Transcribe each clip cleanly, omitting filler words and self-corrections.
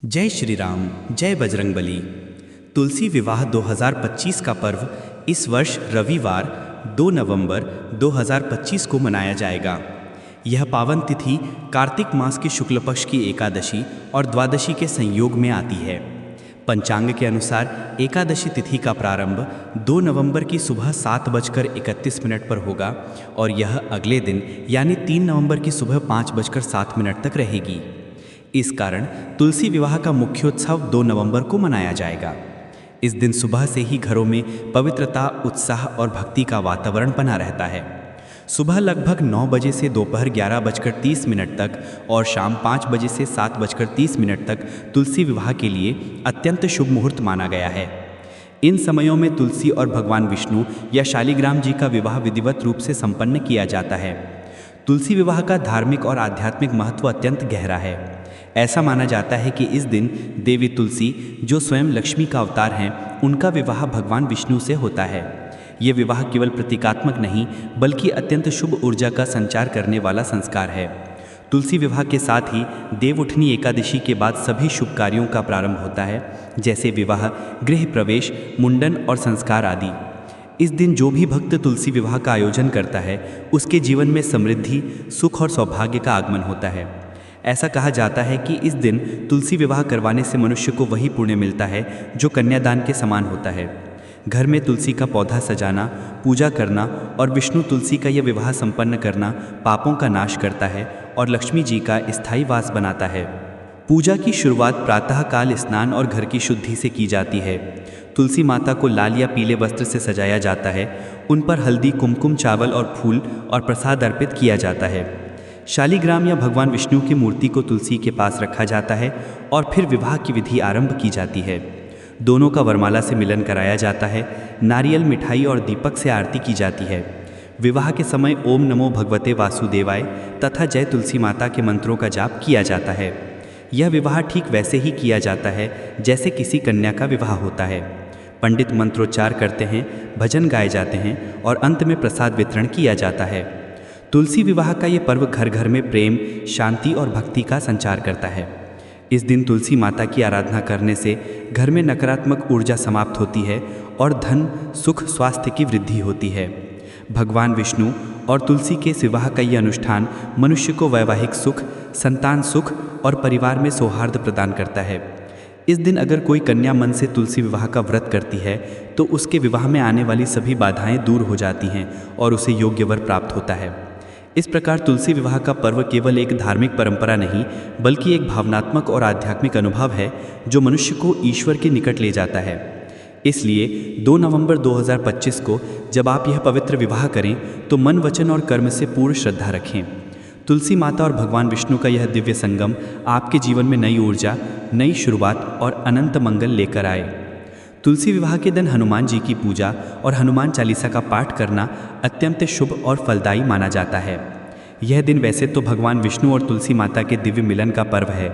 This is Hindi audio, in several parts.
जय श्री राम, जय बजरंगबली। तुलसी विवाह 2025 का पर्व इस वर्ष रविवार 2 नवंबर 2025 को मनाया जाएगा। यह पावन तिथि कार्तिक मास की शुक्ल पक्ष की एकादशी और द्वादशी के संयोग में आती है। पंचांग के अनुसार एकादशी तिथि का प्रारंभ 2 नवंबर की सुबह 7:31 पर होगा और यह अगले दिन यानी 3 नवंबर की सुबह 5:07 तक रहेगी। इस कारण तुलसी विवाह का मुख्योत्सव 2 नवंबर को मनाया जाएगा। इस दिन सुबह से ही घरों में पवित्रता, उत्साह और भक्ति का वातावरण बना रहता है। सुबह लगभग 9 बजे से दोपहर 11:30 तक और शाम 5 बजे से 7:30 तक तुलसी विवाह के लिए अत्यंत शुभ मुहूर्त माना गया है। इन समयों में तुलसी और भगवान विष्णु या शालिग्राम जी का विवाह विधिवत रूप से संपन्न किया जाता है। तुलसी विवाह का धार्मिक और आध्यात्मिक महत्व अत्यंत गहरा है। ऐसा माना जाता है कि इस दिन देवी तुलसी, जो स्वयं लक्ष्मी का अवतार हैं, उनका विवाह भगवान विष्णु से होता है। ये विवाह केवल प्रतीकात्मक नहीं बल्कि अत्यंत शुभ ऊर्जा का संचार करने वाला संस्कार है। तुलसी विवाह के साथ ही देवउठनी एकादशी के बाद सभी शुभ कार्यों का प्रारंभ होता है, जैसे विवाह, गृह प्रवेश, मुंडन और संस्कार आदि। इस दिन जो भी भक्त तुलसी विवाह का आयोजन करता है, उसके जीवन में समृद्धि, सुख और सौभाग्य का आगमन होता है। ऐसा कहा जाता है कि इस दिन तुलसी विवाह करवाने से मनुष्य को वही पुण्य मिलता है जो कन्यादान के समान होता है। घर में तुलसी का पौधा सजाना, पूजा करना और विष्णु तुलसी का यह विवाह संपन्न करना पापों का नाश करता है और लक्ष्मी जी का स्थायी वास बनाता है। पूजा की शुरुआत प्रातःकाल स्नान और घर की शुद्धि से की जाती है। तुलसी माता को लाल या पीले वस्त्र से सजाया जाता है। उन पर हल्दी, कुमकुम, चावल और फूल और प्रसाद अर्पित किया जाता है। शालिग्राम या भगवान विष्णु की मूर्ति को तुलसी के पास रखा जाता है और फिर विवाह की विधि आरंभ की जाती है। दोनों का वरमाला से मिलन कराया जाता है। नारियल, मिठाई और दीपक से आरती की जाती है। विवाह के समय ओम नमो भगवते वासुदेवाय तथा जय तुलसी माता के मंत्रों का जाप किया जाता है। यह विवाह ठीक वैसे ही किया जाता है जैसे किसी कन्या का विवाह होता है। पंडित मंत्रोच्चार करते हैं, भजन गाए जाते हैं और अंत में प्रसाद वितरण किया जाता है। तुलसी विवाह का ये पर्व घर घर में प्रेम, शांति और भक्ति का संचार करता है। इस दिन तुलसी माता की आराधना करने से घर में नकारात्मक ऊर्जा समाप्त होती है और धन, सुख, स्वास्थ्य की वृद्धि होती है। भगवान विष्णु और तुलसी के विवाह का ये अनुष्ठान मनुष्य को वैवाहिक सुख, संतान सुख और परिवार में सौहार्द प्रदान करता है। इस दिन अगर कोई कन्या मन से तुलसी विवाह का व्रत करती है तो उसके विवाह में आने वाली सभी बाधाएं दूर हो जाती हैं और उसे योग्य वर प्राप्त होता है। इस प्रकार तुलसी विवाह का पर्व केवल एक धार्मिक परंपरा नहीं बल्कि एक भावनात्मक और आध्यात्मिक अनुभव है जो मनुष्य को ईश्वर के निकट ले जाता है। इसलिए 2 नवंबर 2025 को जब आप यह पवित्र विवाह करें तो मन, वचन और कर्म से पूर्ण श्रद्धा रखें। तुलसी माता और भगवान विष्णु का यह दिव्य संगम आपके जीवन में नई ऊर्जा, नई शुरुआत और अनंत मंगल लेकर आए। तुलसी विवाह के दिन हनुमान जी की पूजा और हनुमान चालीसा का पाठ करना अत्यंत शुभ और फलदायी माना जाता है। यह दिन वैसे तो भगवान विष्णु और तुलसी माता के दिव्य मिलन का पर्व है,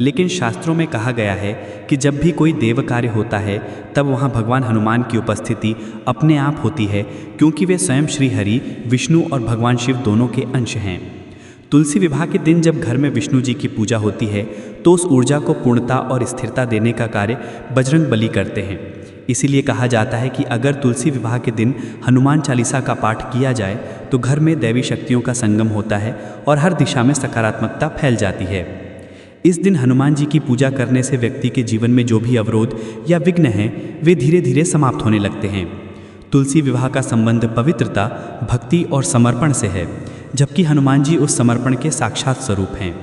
लेकिन शास्त्रों में कहा गया है कि जब भी कोई देव कार्य होता है तब वहाँ भगवान हनुमान की उपस्थिति अपने आप होती है, क्योंकि वे स्वयं श्री हरि, विष्णु और भगवान शिव दोनों के अंश हैं। तुलसी विवाह के दिन जब घर में विष्णु जी की पूजा होती है तो उस ऊर्जा को पूर्णता और स्थिरता देने का कार्य बजरंगबली करते हैं। इसीलिए कहा जाता है कि अगर तुलसी विवाह के दिन हनुमान चालीसा का पाठ किया जाए तो घर में दैवी शक्तियों का संगम होता है और हर दिशा में सकारात्मकता फैल जाती है। इस दिन हनुमान जी की पूजा करने से व्यक्ति के जीवन में जो भी अवरोध या विघ्न हैं वे धीरे धीरे समाप्त होने लगते हैं। तुलसी विवाह का संबंध पवित्रता, भक्ति और समर्पण से है, जबकि हनुमान जी उस समर्पण के साक्षात स्वरूप हैं।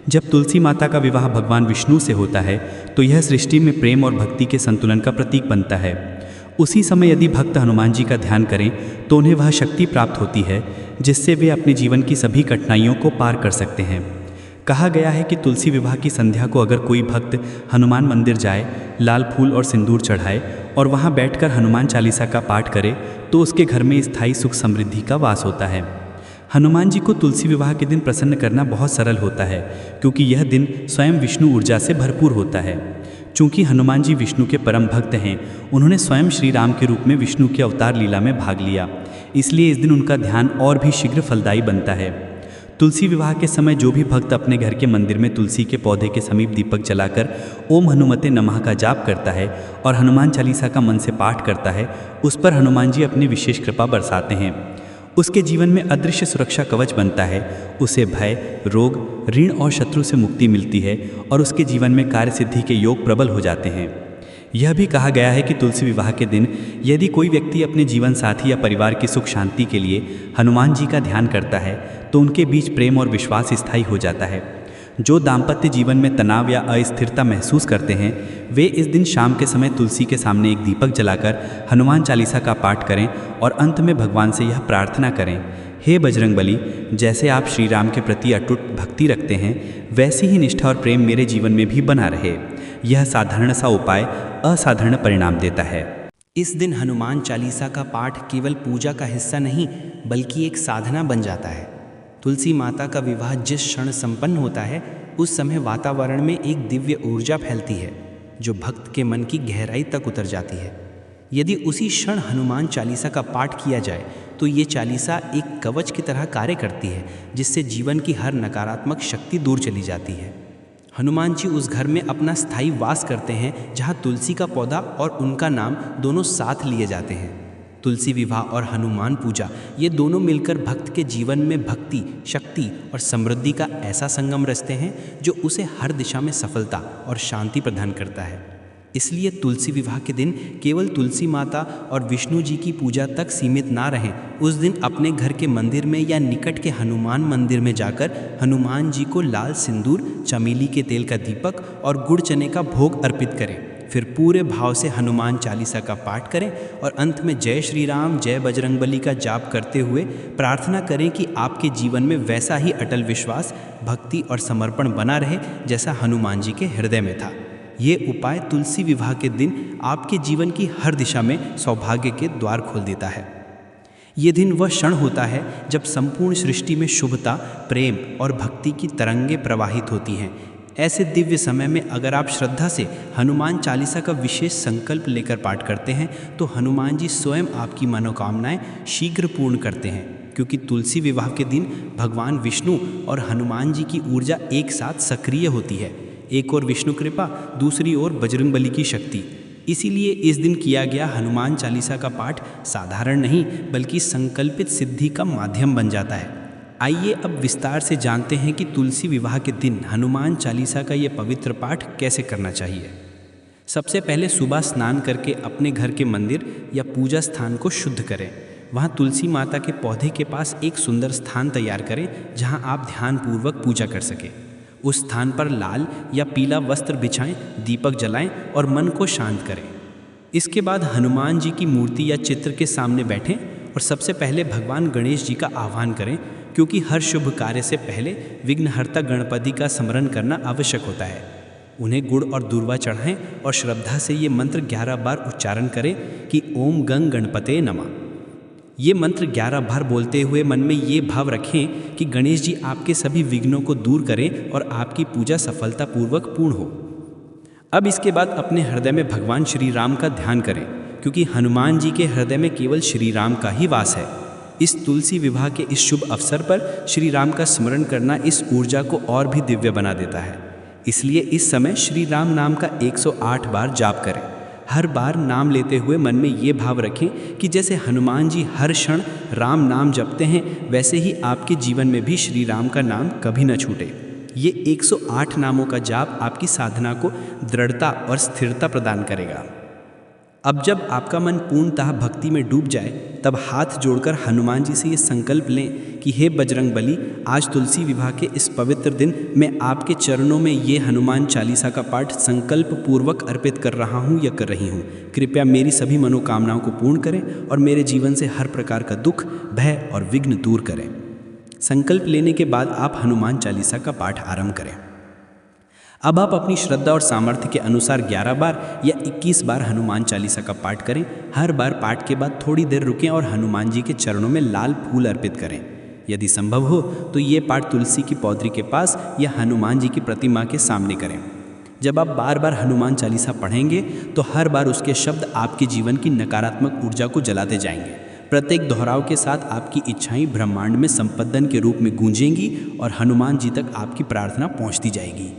जब तुलसी माता का विवाह भगवान विष्णु से होता है तो यह सृष्टि में प्रेम और भक्ति के संतुलन का प्रतीक बनता है। उसी समय यदि भक्त हनुमान जी का ध्यान करें तो उन्हें वह शक्ति प्राप्त होती है जिससे वे अपने जीवन की सभी कठिनाइयों को पार कर सकते हैं। कहा गया है कि तुलसी विवाह की संध्या को अगर कोई भक्त हनुमान मंदिर जाए, लाल फूल और सिंदूर चढ़ाए और वहाँ बैठकर हनुमान चालीसा का पाठ करे तो उसके घर में स्थायी सुख समृद्धि का वास होता है। हनुमान जी को तुलसी विवाह के दिन प्रसन्न करना बहुत सरल होता है, क्योंकि यह दिन स्वयं विष्णु ऊर्जा से भरपूर होता है। चूँकि हनुमान जी विष्णु के परम भक्त हैं, उन्होंने स्वयं श्री राम के रूप में विष्णु के अवतार लीला में भाग लिया, इसलिए इस दिन उनका ध्यान और भी शीघ्र फलदायी बनता है। तुलसी विवाह के समय जो भी भक्त अपने घर के मंदिर में तुलसी के पौधे के समीप दीपक जलाकर ओम हनुमते नमः का जाप करता है और हनुमान चालीसा का मन से पाठ करता है, उस पर हनुमान जी अपनी विशेष कृपा बरसाते हैं। उसके जीवन में अदृश्य सुरक्षा कवच बनता है। उसे भय, रोग, ऋण और शत्रु से मुक्ति मिलती है और उसके जीवन में कार्य सिद्धि के योग प्रबल हो जाते हैं। यह भी कहा गया है कि तुलसी विवाह के दिन यदि कोई व्यक्ति अपने जीवन साथी या परिवार की सुख शांति के लिए हनुमान जी का ध्यान करता है तो उनके बीच प्रेम और विश्वास स्थायी हो जाता है। जो दाम्पत्य जीवन में तनाव या अस्थिरता महसूस करते हैं वे इस दिन शाम के समय तुलसी के सामने एक दीपक जलाकर हनुमान चालीसा का पाठ करें और अंत में भगवान से यह प्रार्थना करें, हे बजरंगबली, जैसे आप श्री राम के प्रति अटूट भक्ति रखते हैं वैसी ही निष्ठा और प्रेम मेरे जीवन में भी बना रहे। यह साधारण सा उपाय असाधारण परिणाम देता है। इस दिन हनुमान चालीसा का पाठ केवल पूजा का हिस्सा नहीं बल्कि एक साधना बन जाता है। तुलसी माता का विवाह जिस क्षण संपन्न होता है उस समय वातावरण में एक दिव्य ऊर्जा फैलती है जो भक्त के मन की गहराई तक उतर जाती है। यदि उसी क्षण हनुमान चालीसा का पाठ किया जाए तो ये चालीसा एक कवच की तरह कार्य करती है जिससे जीवन की हर नकारात्मक शक्ति दूर चली जाती है। हनुमान जी उस घर में अपना स्थायी वास करते हैं जहाँ तुलसी का पौधा और उनका नाम दोनों साथ लिए जाते हैं। तुलसी विवाह और हनुमान पूजा ये दोनों मिलकर भक्त के जीवन में भक्ति, शक्ति और समृद्धि का ऐसा संगम रचते हैं जो उसे हर दिशा में सफलता और शांति प्रदान करता है। इसलिए तुलसी विवाह के दिन केवल तुलसी माता और विष्णु जी की पूजा तक सीमित ना रहें। उस दिन अपने घर के मंदिर में या निकट के हनुमान मंदिर में जाकर हनुमान जी को लाल सिंदूर, चमेली के तेल का दीपक और गुड़ चने का भोग अर्पित करें। फिर पूरे भाव से हनुमान चालीसा का पाठ करें और अंत में जय श्री राम, जय बजरंगबली का जाप करते हुए प्रार्थना करें कि आपके जीवन में वैसा ही अटल विश्वास, भक्ति और समर्पण बना रहे जैसा हनुमान जी के हृदय में था। ये उपाय तुलसी विवाह के दिन आपके जीवन की हर दिशा में सौभाग्य के द्वार खोल देता है। ये दिन वह क्षण होता है जब संपूर्ण सृष्टि में शुभता, प्रेम और भक्ति की तरंगें प्रवाहित होती हैं। ऐसे दिव्य समय में अगर आप श्रद्धा से हनुमान चालीसा का विशेष संकल्प लेकर पाठ करते हैं तो हनुमान जी स्वयं आपकी मनोकामनाएं शीघ्र पूर्ण करते हैं, क्योंकि तुलसी विवाह के दिन भगवान विष्णु और हनुमान जी की ऊर्जा एक साथ सक्रिय होती है। एक और विष्णु कृपा, दूसरी ओर बजरंगबली की शक्ति। इसीलिए इस दिन किया गया हनुमान चालीसा का पाठ साधारण नहीं बल्कि संकल्पित सिद्धि का माध्यम बन जाता है। आइए अब विस्तार से जानते हैं कि तुलसी विवाह के दिन हनुमान चालीसा का ये पवित्र पाठ कैसे करना चाहिए। सबसे पहले सुबह स्नान करके अपने घर के मंदिर या पूजा स्थान को शुद्ध करें। वहाँ तुलसी माता के पौधे के पास एक सुंदर स्थान तैयार करें जहाँ आप ध्यानपूर्वक पूजा कर सकें। उस स्थान पर लाल या पीला वस्त्र बिछाएं, दीपक जलाएं और मन को शांत करें। इसके बाद हनुमान जी की मूर्ति या चित्र के सामने बैठें और सबसे पहले भगवान गणेश जी का आह्वान करें, क्योंकि हर शुभ कार्य से पहले विघ्नहर्ता गणपति का स्मरण करना आवश्यक होता है। उन्हें गुड़ और दूर्वा चढ़ाएं और श्रद्धा से ये मंत्र 11 बार उच्चारण करें कि ओम गंग गणपते नमः। ये मंत्र 11 बार बोलते हुए मन में ये भाव रखें कि गणेश जी आपके सभी विघ्नों को दूर करें और आपकी पूजा सफलतापूर्वक पूर्ण हो। अब इसके बाद अपने हृदय में भगवान श्री राम का ध्यान करें, क्योंकि हनुमान जी के हृदय में केवल श्री राम का ही वास है। इस तुलसी विवाह के इस शुभ अवसर पर श्री राम का स्मरण करना इस ऊर्जा को और भी दिव्य बना देता है। इसलिए इस समय श्री राम नाम का 108 बार जाप करें। हर बार नाम लेते हुए मन में ये भाव रखें कि जैसे हनुमान जी हर क्षण राम नाम जपते हैं वैसे ही आपके जीवन में भी श्री राम का नाम कभी न छूटे। ये 108 नामों का जाप आपकी साधना को दृढ़ता और स्थिरता प्रदान करेगा। अब जब आपका मन पूर्णतः भक्ति में डूब जाए तब हाथ जोड़कर हनुमान जी से ये संकल्प लें कि हे बजरंगबली, आज तुलसी विवाह के इस पवित्र दिन मैं आपके चरणों में ये हनुमान चालीसा का पाठ संकल्प पूर्वक अर्पित कर रहा हूँ या कर रही हूँ। कृपया मेरी सभी मनोकामनाओं को पूर्ण करें और मेरे जीवन से हर प्रकार का दुख, भय और विघ्न दूर करें। संकल्प लेने के बाद आप हनुमान चालीसा का पाठ आरंभ करें। अब आप अपनी श्रद्धा और सामर्थ्य के अनुसार 11 बार या 21 बार हनुमान चालीसा का पाठ करें। हर बार पाठ के बाद थोड़ी देर रुकें और हनुमान जी के चरणों में लाल फूल अर्पित करें। यदि संभव हो तो ये पाठ तुलसी की पौधरी के पास या हनुमान जी की प्रतिमा के सामने करें। जब आप बार बार हनुमान चालीसा पढ़ेंगे तो हर बार उसके शब्द आपके जीवन की नकारात्मक ऊर्जा को जलाते जाएंगे। प्रत्येक दोहराव के साथ आपकी इच्छाएं ब्रह्मांड में संपदन के रूप में गूंजेंगी और हनुमान जी तक आपकी प्रार्थना पहुंचती जाएगी।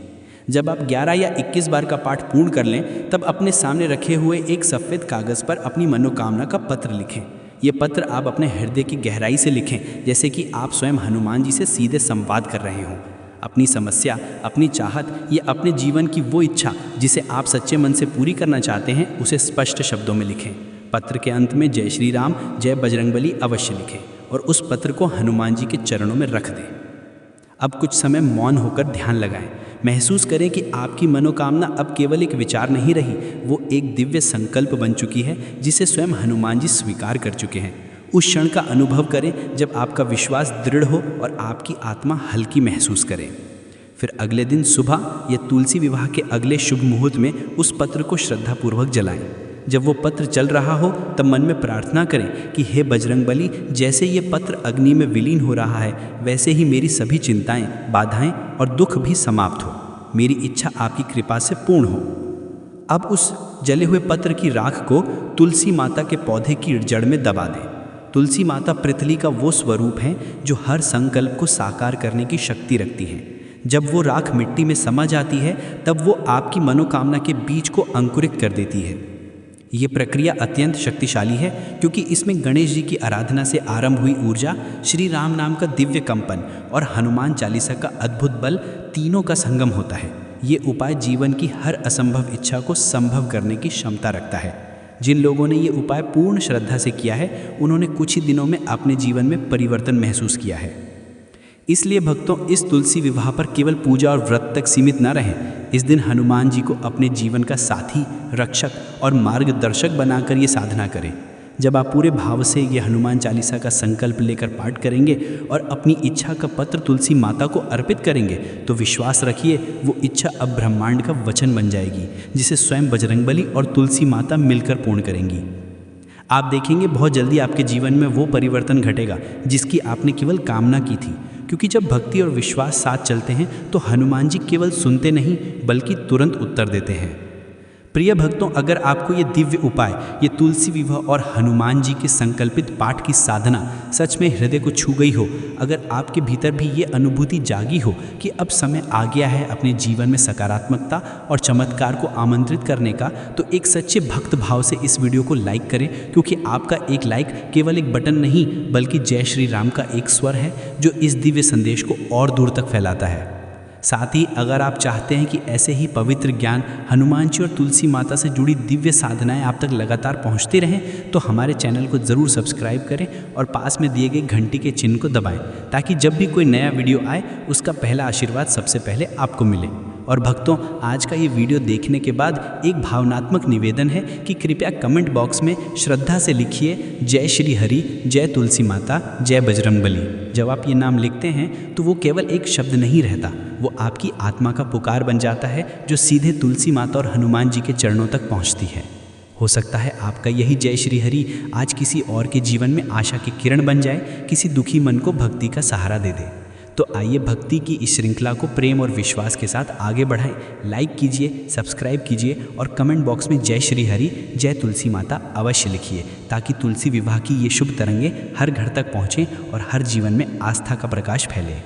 जब आप 11 या 21 बार का पाठ पूर्ण कर लें, तब अपने सामने रखे हुए एक सफ़ेद कागज़ पर अपनी मनोकामना का पत्र लिखें। ये पत्र आप अपने हृदय की गहराई से लिखें, जैसे कि आप स्वयं हनुमान जी से सीधे संवाद कर रहे हों। अपनी समस्या, अपनी चाहत या अपने जीवन की वो इच्छा जिसे आप सच्चे मन से पूरी करना चाहते हैं, उसे स्पष्ट शब्दों में लिखें। पत्र के अंत में जय श्री राम, जय बजरंगबली अवश्य लिखें और उस पत्र को हनुमान जी के चरणों में रख दें। अब कुछ समय मौन होकर ध्यान लगाएं। महसूस करें कि आपकी मनोकामना अब केवल एक विचार नहीं रही, वो एक दिव्य संकल्प बन चुकी है जिसे स्वयं हनुमान जी स्वीकार कर चुके हैं। उस क्षण का अनुभव करें जब आपका विश्वास दृढ़ हो और आपकी आत्मा हल्की महसूस करें। फिर अगले दिन सुबह या तुलसी विवाह के अगले शुभ मुहूर्त में उस पत्र को श्रद्धापूर्वक जलाएं। जब वो पत्र चल रहा हो तब मन में प्रार्थना करें कि हे बजरंगबली, जैसे ये पत्र अग्नि में विलीन हो रहा है, वैसे ही मेरी सभी चिंताएं, बाधाएं और दुख भी समाप्त हो। मेरी इच्छा आपकी कृपा से पूर्ण हो। अब उस जले हुए पत्र की राख को तुलसी माता के पौधे की जड़ में दबा दें। तुलसी माता पृथ्वी का वो स्वरूप है जो हर संकल्प को साकार करने की शक्ति रखती है। जब वो राख मिट्टी में समा जाती है, तब वो आपकी मनोकामना के बीज को अंकुरित कर देती है। ये प्रक्रिया अत्यंत शक्तिशाली है क्योंकि इसमें गणेश जी की आराधना से आरंभ हुई ऊर्जा, श्री राम नाम का दिव्य कंपन और हनुमान चालीसा का अद्भुत बल, तीनों का संगम होता है। ये उपाय जीवन की हर असंभव इच्छा को संभव करने की क्षमता रखता है। जिन लोगों ने ये उपाय पूर्ण श्रद्धा से किया है, उन्होंने कुछ ही दिनों में अपने जीवन में परिवर्तन महसूस किया है। इसलिए भक्तों, इस तुलसी विवाह पर केवल पूजा और व्रत तक सीमित न रहें। इस दिन हनुमान जी को अपने जीवन का साथी, रक्षक और मार्गदर्शक बनाकर ये साधना करें। जब आप पूरे भाव से ये हनुमान चालीसा का संकल्प लेकर पाठ करेंगे और अपनी इच्छा का पत्र तुलसी माता को अर्पित करेंगे, तो विश्वास रखिए वो इच्छा अब ब्रह्मांड का वचन बन जाएगी, जिसे स्वयं बजरंगबली और तुलसी माता मिलकर पूर्ण करेंगी। आप देखेंगे बहुत जल्दी आपके जीवन में वो परिवर्तन घटेगा जिसकी आपने केवल कामना की थी, क्योंकि जब भक्ति और विश्वास साथ चलते हैं तो हनुमान जी केवल सुनते नहीं बल्कि तुरंत उत्तर देते हैं। प्रिय भक्तों, अगर आपको ये दिव्य उपाय, ये तुलसी विवाह और हनुमान जी के संकल्पित पाठ की साधना सच में हृदय को छू गई हो, अगर आपके भीतर भी ये अनुभूति जागी हो कि अब समय आ गया है अपने जीवन में सकारात्मकता और चमत्कार को आमंत्रित करने का, तो एक सच्चे भक्त भाव से इस वीडियो को लाइक करें, क्योंकि आपका एक लाइक केवल एक बटन नहीं बल्कि जय श्री राम का एक स्वर है जो इस दिव्य संदेश को और दूर तक फैलाता है। साथ ही अगर आप चाहते हैं कि ऐसे ही पवित्र ज्ञान, हनुमान जी और तुलसी माता से जुड़ी दिव्य साधनाएं आप तक लगातार पहुंचती रहें, तो हमारे चैनल को ज़रूर सब्सक्राइब करें और पास में दिए गए घंटी के चिन्ह को दबाएं, ताकि जब भी कोई नया वीडियो आए उसका पहला आशीर्वाद सबसे पहले आपको मिले। और भक्तों, आज का ये वीडियो देखने के बाद एक भावनात्मक निवेदन है कि कृपया कमेंट बॉक्स में श्रद्धा से लिखिए जय श्री हरि, जय तुलसी माता, जय बजरंगबली। जब आप ये नाम लिखते हैं तो वो केवल एक शब्द नहीं रहता, वो आपकी आत्मा का पुकार बन जाता है जो सीधे तुलसी माता और हनुमान जी के चरणों तक पहुंचती है। हो सकता है आपका यही जय श्री हरि आज किसी और के जीवन में आशा की किरण बन जाए, किसी दुखी मन को भक्ति का सहारा दे दे। तो आइए भक्ति की इस श्रृंखला को प्रेम और विश्वास के साथ आगे बढ़ाएं। लाइक कीजिए, सब्सक्राइब कीजिए और कमेंट बॉक्स में जय श्री हरि, जय तुलसी माता अवश्य लिखिए, ताकि तुलसी विवाह की ये शुभ तरंगें हर घर तक पहुँचें और हर जीवन में आस्था का प्रकाश फैले।